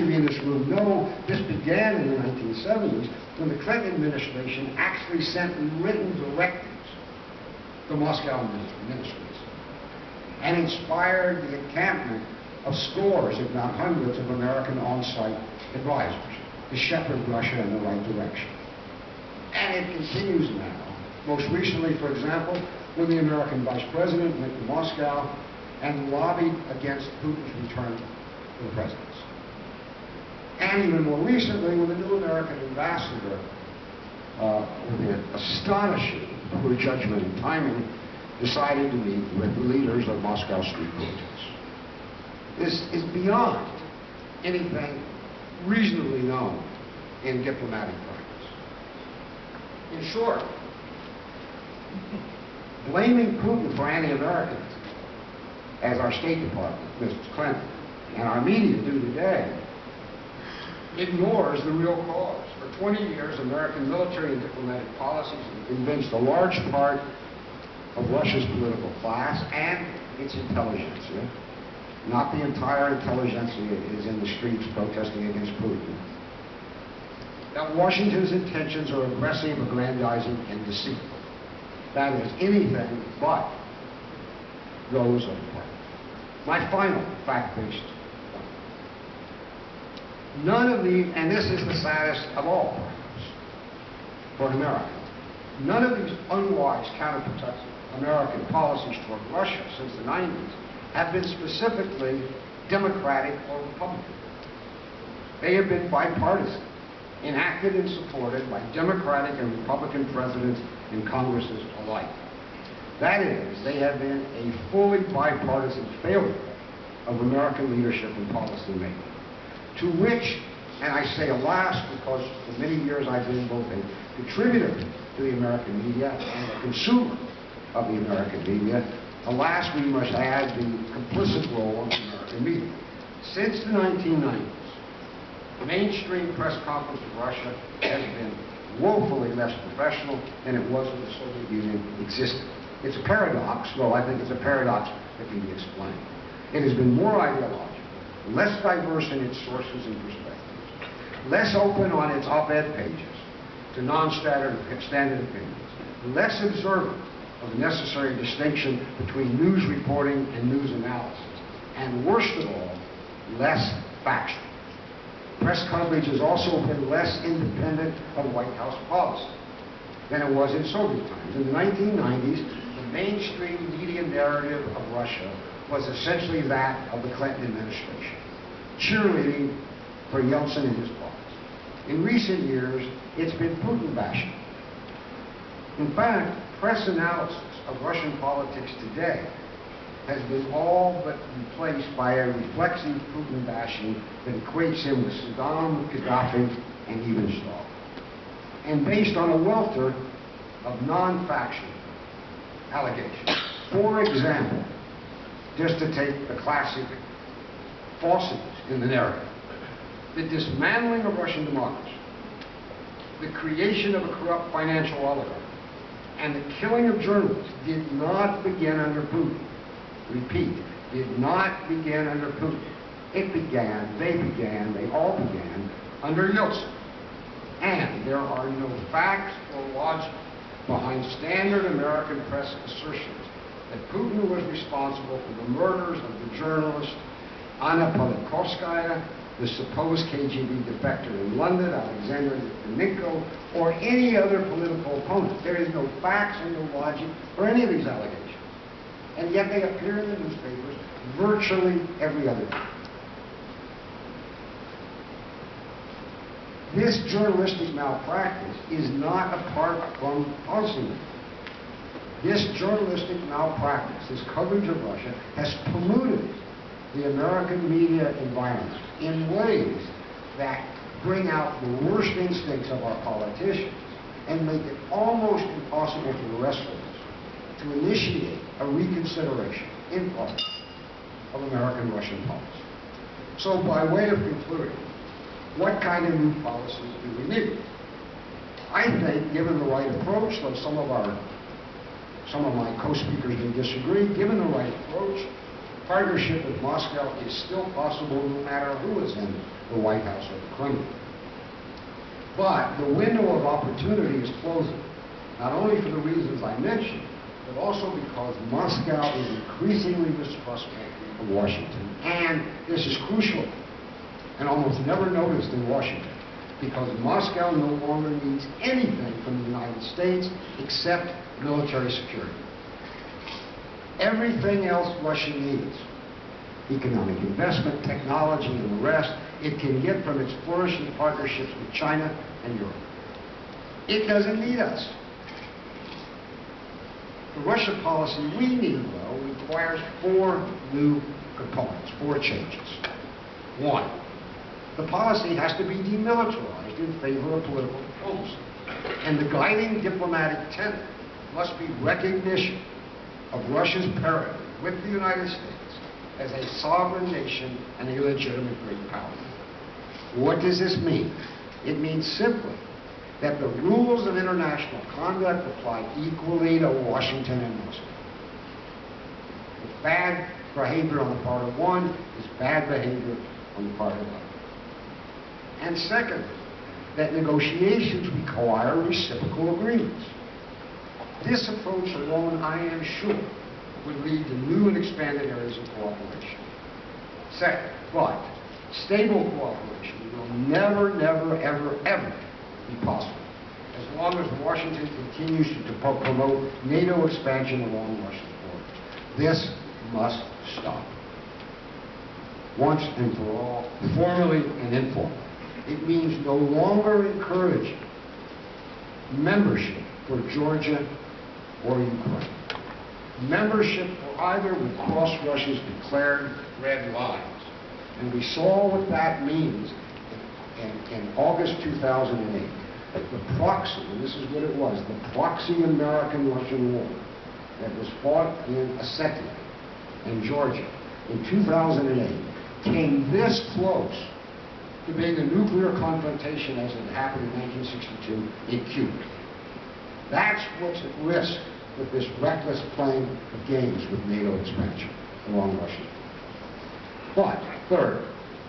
in this room know this began in the 1970s when the Clinton administration actually sent written directives to Moscow ministries and inspired the encampment of scores, if not hundreds, of American on-site advisors to shepherd Russia in the right direction. And it continues now. Most recently, for example, when the American vice president went to Moscow and lobbied against Putin's return to the presidency. And even more recently, when the new American ambassador, with an astonishing poor judgment and timing, decided to meet with the leaders of Moscow street protests. This is beyond anything reasonably known in diplomatic practice. In short, blaming Putin for anti-Americanism, as our State Department, Mrs. Clinton, and our media do today, ignores the real cause. For 20 years, American military and diplomatic policies have convinced a large part of Russia's political class and its intelligentsia, not the entire intelligentsia is in the streets protesting against Putin, that Washington's intentions are aggressive, aggrandizing, and deceitful. That is anything but those of the party. My final fact-based point. None of these, and this is the saddest of all problems for America, none of these unwise, counterproductive American policies toward Russia since the 90s have been specifically Democratic or Republican. They have been bipartisan, enacted and supported by Democratic and Republican presidents and Congresses alike. That is, they have been a fully bipartisan failure of American leadership and policy making, to which, and I say alas, because for many years I've been both a contributor to the American media and a consumer of the American media, alas, we must add the complicit role of the American media. Since the 1990s, the mainstream press conference of Russia has been woefully less professional than it was when the Soviet Union existed. It's a paradox, though I think it's a paradox that can be explained. It has been more ideological, less diverse in its sources and perspectives, less open on its op-ed pages to non-standard opinions, less observant of the necessary distinction between news reporting and news analysis, and worst of all, less factual. Press coverage has also been less independent of White House policy than it was in Soviet times. In the 1990s, the mainstream media narrative of Russia was essentially that of the Clinton administration, cheerleading for Yeltsin and his parties. In recent years, it's been Putin bashing. In fact, press analysis of Russian politics today has been all but replaced by a reflexive Putin bashing that equates him with Saddam, Gaddafi, and even Stalin, and based on a welter of non-factual allegations. For example, just to take the classic falsities in the narrative, the dismantling of Russian democracy, the creation of a corrupt financial oligarchy, and the killing of journalists did not begin under Putin. Repeat, did not begin under Putin. It began, they all began under Yeltsin. And there are no facts or logic behind standard American press assertions that Putin was responsible for the murders of the journalist Anna Politkovskaya, the supposed KGB defector in London, Alexander Litvinenko, or any other political opponent. There is no facts and no logic for any of these allegations. And yet they appear in the newspapers virtually every other day. This journalistic malpractice is not apart from policy. This journalistic malpractice, this coverage of Russia, has polluted the American media environment in ways that bring out the worst instincts of our politicians and make it almost impossible for the rest of us to initiate a reconsideration in part of American-Russian policy. So by way of concluding, what kind of new policies do we need? I think, given the right approach, though some of my co-speakers may disagree, given the right approach, partnership with Moscow is still possible no matter who is in the White House or the Kremlin. But the window of opportunity is closing, not only for the reasons I mentioned, but also because Moscow is increasingly distrustful of Washington. And this is crucial and almost never noticed in Washington, because Moscow no longer needs anything from the United States except military security. Everything else Russia needs, economic investment, technology, and the rest, it can get from its flourishing partnerships with China and Europe. It doesn't need us. The Russia policy we need, though, requires 4 new components, 4 changes. 1, the policy has to be demilitarized in favor of political diplomacy. And the guiding diplomatic tenet must be recognition of Russia's parity with the United States as a sovereign nation and a legitimate great power. What does this mean? It means simply that the rules of international conduct apply equally to Washington and Moscow. If bad behavior on the part of one is bad behavior on the part of the other. And second, that negotiations require reciprocal agreements. This approach alone, I am sure, would lead to new and expanded areas of cooperation. Second, but stable cooperation will never, ever be possible as long as Washington continues to promote NATO expansion along Russia's borders. This must stop. Once and for all, formally and informally. It means no longer encouraging membership for Georgia or Ukraine. Membership for either would cross Russia's declared red lines. And we saw what that means in August 2008. The proxy, and this is what it was, the proxy American-Russian war that was fought in Ossetia and Georgia in 2008 came this close to being a nuclear confrontation as it happened in 1962 in Cuba. That's what's at risk with this reckless playing of games with NATO expansion along Russia. But, third,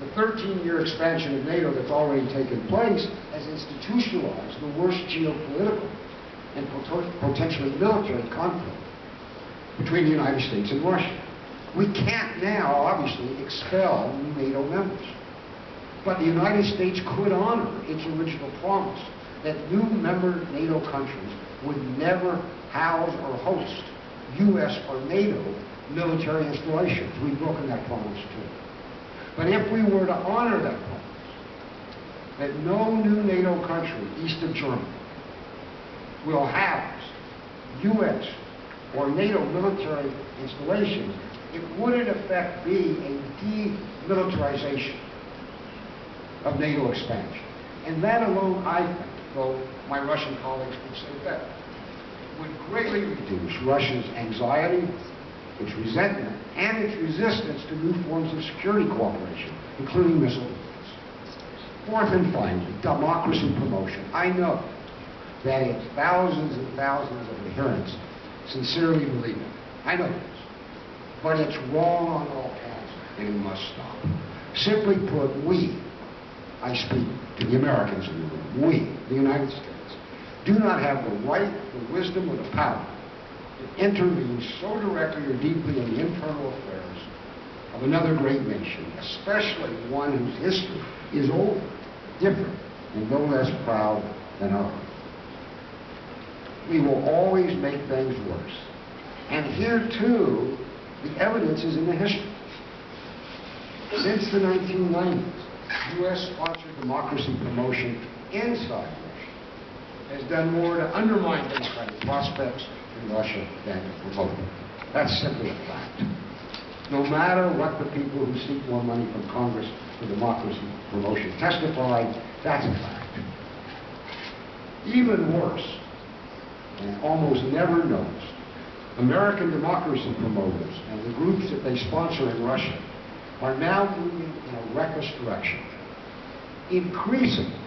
the 13-year expansion of NATO that's already taken place has institutionalized the worst geopolitical and potentially military conflict between the United States and Russia. We can't now, obviously, expel new NATO members. But the United States could honor its original promise that new member NATO countries would never house or host U.S. or NATO military installations. We've broken that promise too. But if we were to honor that promise, that no new NATO country east of Germany will house U.S. or NATO military installations, it would in effect be a demilitarization of NATO expansion. And that alone, I think, though my Russian colleagues would say better, would greatly reduce Russia's anxiety, its resentment, and its resistance to new forms of security cooperation, including missile defense. Fourth and finally, democracy promotion. I know that its thousands and thousands of adherents sincerely believe it. I know this. But it's wrong on all counts, and it must stop. Simply put, I speak to the Americans in the room, we, the United States, do not have the right, the wisdom, or the power to intervene so directly or deeply in the internal affairs of another great nation, especially one whose history is older, different, and no less proud than ours. We will always make things worse. And here, too, the evidence is in the history. Since the 1990s, U.S.-sponsored democracy promotion inside Russia has done more to undermine democratic prospects in Russia than to promote them. That's simply a fact. No matter what the people who seek more money from Congress for democracy promotion testify, that's a fact. Even worse, and almost never noticed, American democracy promoters and the groups that they sponsor in Russia are now moving in a reckless direction. Increasingly,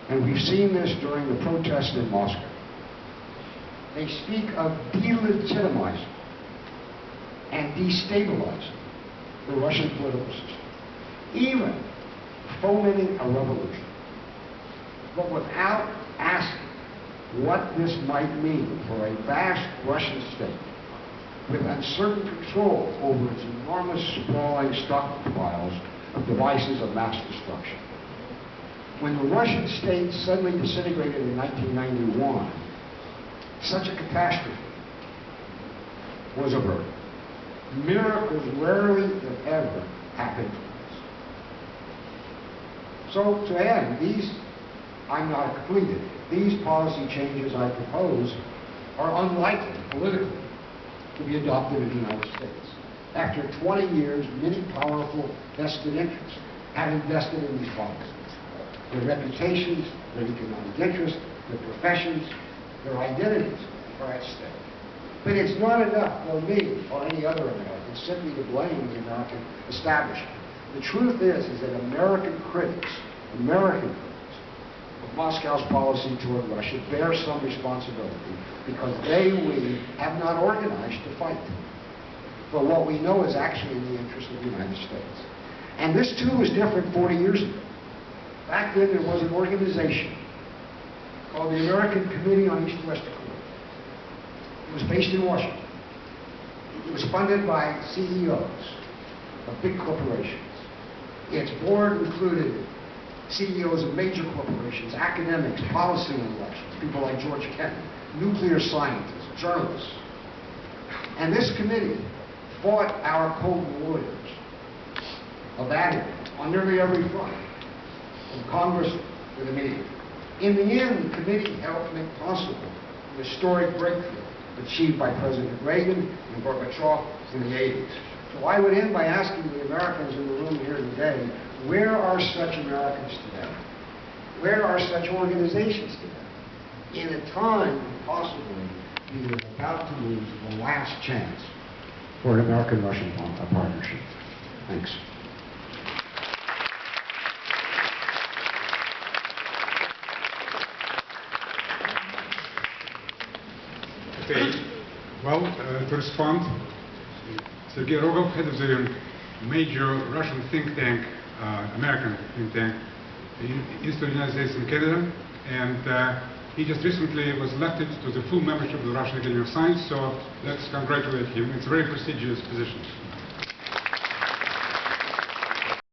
and we've seen this during the protests in Moscow, they speak of delegitimizing and destabilizing the Russian political system, even fomenting a revolution, but without asking what this might mean for a vast Russian state with uncertain control over its enormous sprawling stockpiles of devices of mass destruction. When the Russian state suddenly disintegrated in 1991, such a catastrophe was averted. Miracles rarely, if ever, happen twice. So to end, I'm not a completed. These policy changes I propose are unlikely politically to be adopted in the United States. After 20 years, many powerful vested interests have invested in these policies. Their reputations, their economic interests, their professions, their identities are at stake. But it's not enough for me or any other American simply to blame the American establishment. The truth is that American critics of Moscow's policy toward Russia bear some responsibility because we have not organized to fight for what we know is actually in the interest of the United States. And this too was different 40 years ago. Back then there was an organization called the American Committee on East-West Accord. It was based in Washington. It was funded by CEOs of big corporations. Its board included CEOs of major corporations, academics, policy intellectuals, people like George Kennan, nuclear scientists, journalists. And this committee fought our Cold Warriors of that era on nearly every front, from Congress to the media. In the end, the committee helped make possible the historic breakthrough achieved by President Reagan and Gorbachev in the 80s. So I would end by asking the Americans in the room here today, where are such Americans today? Where are such organizations today? In a time when possibly we are about to lose the last chance for an American-Russian partnership. Thanks. Okay. Well, to respond, Sergei Rogov, head of the major Russian think tank, American think tank, Institute of the United States and Canada, and he just recently was elected to the full membership of the Russian Academy of Science, so let's congratulate him. It's a very prestigious position.